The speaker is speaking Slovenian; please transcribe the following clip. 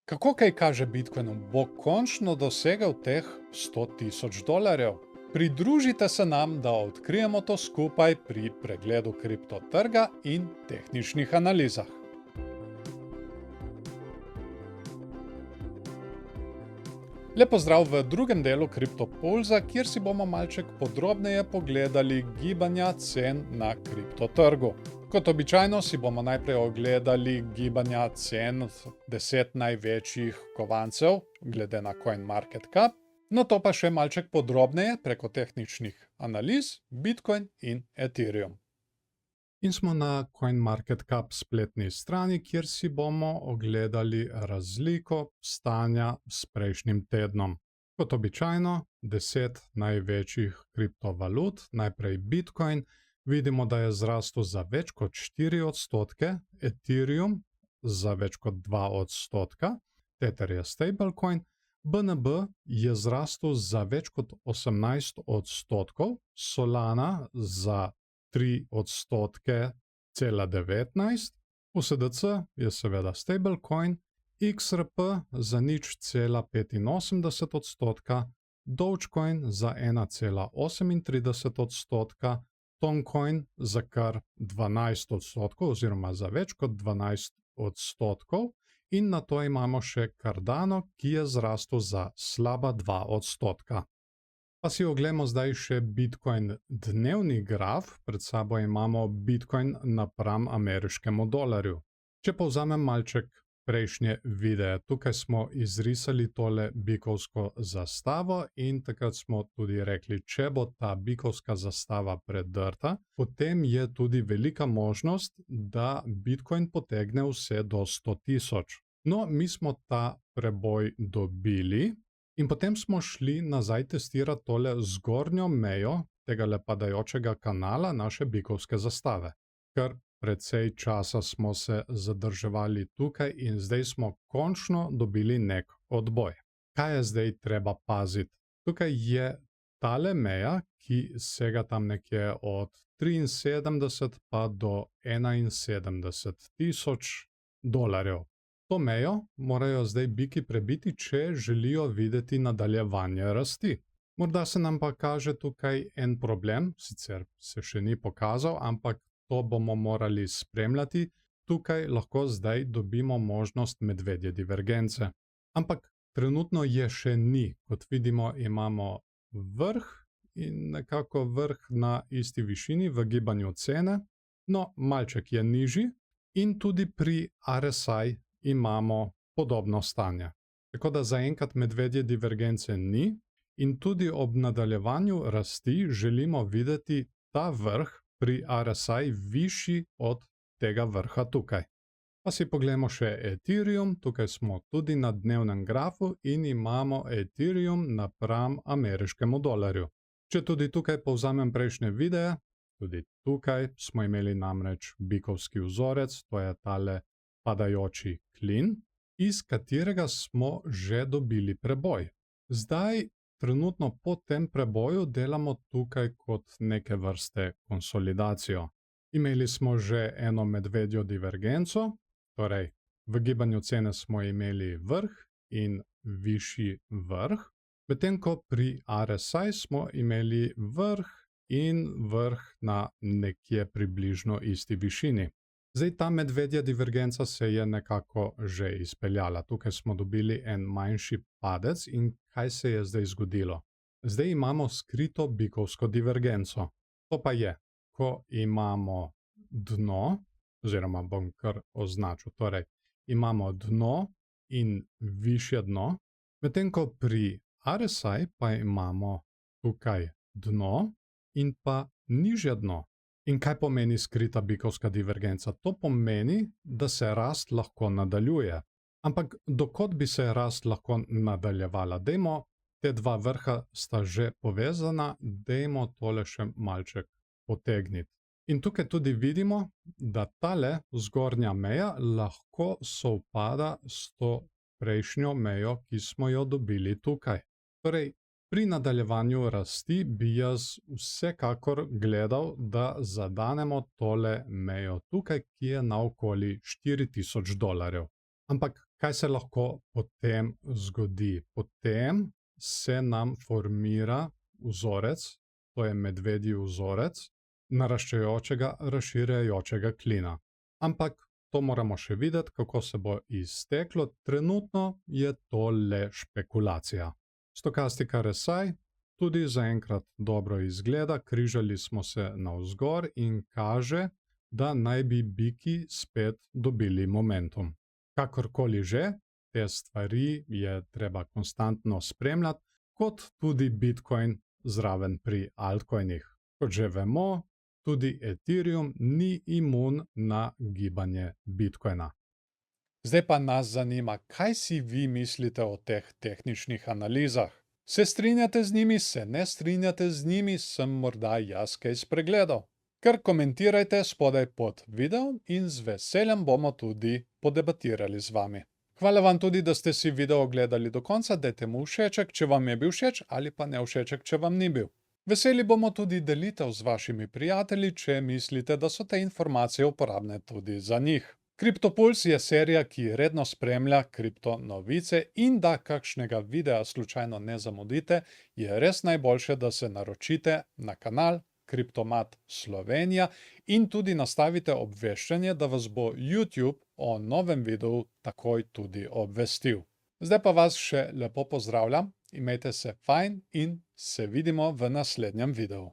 Kako kaj kaže Bitcoinu, bo končno dosegel teh $100,000? Pridružite se nam, da odkrijemo to skupaj pri pregledu kriptotrga in tehničnih analizah. Lep pozdrav v drugem delu Kriptopulza, kjer si bomo malček podrobneje pogledali gibanja cen na kriptotrgu. Kot običajno si bomo najprej ogledali gibanja cen 10 največjih kovancev glede na CoinMarketCap, nato pa še malček podrobneje preko tehničnih analiz Bitcoin in Ethereum. In smo na CoinMarketCap spletni strani, kjer si bomo ogledali razliko stanja s prejšnjim tednom. Kot običajno, 10 največjih kriptovalut, najprej Bitcoin, vidimo, da je zrastel za več kot 4%, Ethereum za več kot 2%, Tether je stablecoin, BNB je zrastel za več kot 18%, Solana za 3,19%, USDC je seveda stablecoin, XRP za 0,85%, Dogecoin za 1,38%, Toncoin za kar 12% oziroma za več kot 12%, in nato imamo še Cardano, ki je zrastel za slaba 2%. Pa si oglejmo zdaj še Bitcoin dnevni graf, pred sabo imamo Bitcoin napram ameriškemu dolarju. Če povzamem malček prejšnje videe, tukaj smo izrisali tole bikovsko zastavo in takrat smo tudi rekli, če bo ta bikovska zastava predrta, potem je tudi velika možnost, da Bitcoin potegne vse do 100,000. No, mi smo ta preboj dobili. In potem smo šli nazaj testirati tole zgornjo mejo tega padajočega kanala naše bikovske zastave. Kar precej časa smo se zadrževali tukaj in zdaj smo končno dobili nek odboj. Kaj je zdaj treba paziti? Tukaj je tale meja, ki sega tam nekje od 73 pa do 71,000 dolarjev. To mejo morajo zdaj biki prebiti, če želijo videti nadaljevanje rasti. Morda se nam pa kaže tukaj en problem, sicer se še ni pokazal, ampak to bomo morali spremljati. Tukaj lahko zdaj dobimo možnost medvedje divergence. Ampak trenutno je še ni. Kot vidimo, imamo vrh in nekako vrh na isti višini v gibanju cene. No, malček je nižji in tudi pri RSI imamo podobno stanje. Tako da zaenkrat medvedje divergence ni in tudi ob nadaljevanju rasti želimo videti ta vrh pri RSI višji od tega vrha tukaj. Pa si poglejmo še Ethereum, tukaj smo tudi na dnevnem grafu in imamo Ethereum napram ameriškemu dolarju. Če tudi tukaj povzamem prejšnje videe, tudi tukaj smo imeli namreč bikovski vzorec, to je tale padajoči klin, iz katerega smo že dobili preboj. Zdaj, trenutno po tem preboju delamo tukaj kot neke vrste konsolidacijo. Imeli smo že eno medvedjo divergenco, torej v gibanju cene smo imeli vrh in višji vrh, medtem ko pri RSI smo imeli vrh in vrh na nekje približno isti višini. Zdaj, ta medvedja divergenca se je nekako že izpeljala. Tukaj smo dobili en manjši padec in kaj se je zdaj zgodilo? Zdaj imamo skrito bikovsko divergenco. To pa je, ko imamo dno, oziroma bom kar označil, torej imamo dno in višje dno, medtem ko pri RSI pa imamo tukaj dno in pa nižje dno. In kaj pomeni skrita bikovska divergenca? To pomeni, da se rast lahko nadaljuje. Ampak dokot bi se rast lahko nadaljevala? Dajmo, te dva vrha sta že povezana, dajmo tole še malček potegniti. In tukaj tudi vidimo, da tale zgornja meja lahko sovpada s to prejšnjo mejo, ki smo jo dobili tukaj. Torej, pri nadaljevanju rasti bi jaz vsekakor gledal, da zadanemo tole mejo tukaj, ki je naokoli $4,000. Ampak Kaj se lahko potem zgodi? Potem se nam formira vzorec, to je medvedji vzorec, naraščajočega, razširjajočega klina. Ampak to moramo še videti, kako se bo izteklo. Trenutno je to le špekulacija. Stokastika RSI tudi zaenkrat dobro izgleda, križali smo se navzgor in kaže, da naj bi biki spet dobili momentum. Kakorkoli že, te stvari je treba konstantno spremljati, kot tudi Bitcoin zraven pri altcoinih. Kot že vemo, tudi Ethereum ni imun na gibanje Bitcoina. Zdaj pa nas zanima, kaj si vi mislite o teh tehničnih analizah? Se strinjate z njimi, se ne strinjate z njimi, sem morda jaz kaj spregledal? Kar komentirajte spodaj pod videom in z veseljem bomo tudi podebatirali z vami. Hvala vam tudi, da ste si video ogledali do konca, dajte mu všeček, če vam je bil všeč, ali pa ne všeček, če vam ni bil. Veseli bomo tudi delitev z vašimi prijatelji, če mislite, da so te informacije uporabne tudi za njih. CryptoPulse je serija, ki redno spremlja kriptonovice in da kakšnega videa slučajno ne zamudite, je res najboljše, da se naročite na kanal Kriptomat Slovenija in tudi nastavite obveščanje, da vas bo YouTube o novem videu takoj tudi obvestil. Zdaj pa vas še lepo pozdravljam, imejte se fajn in se vidimo v naslednjem videu.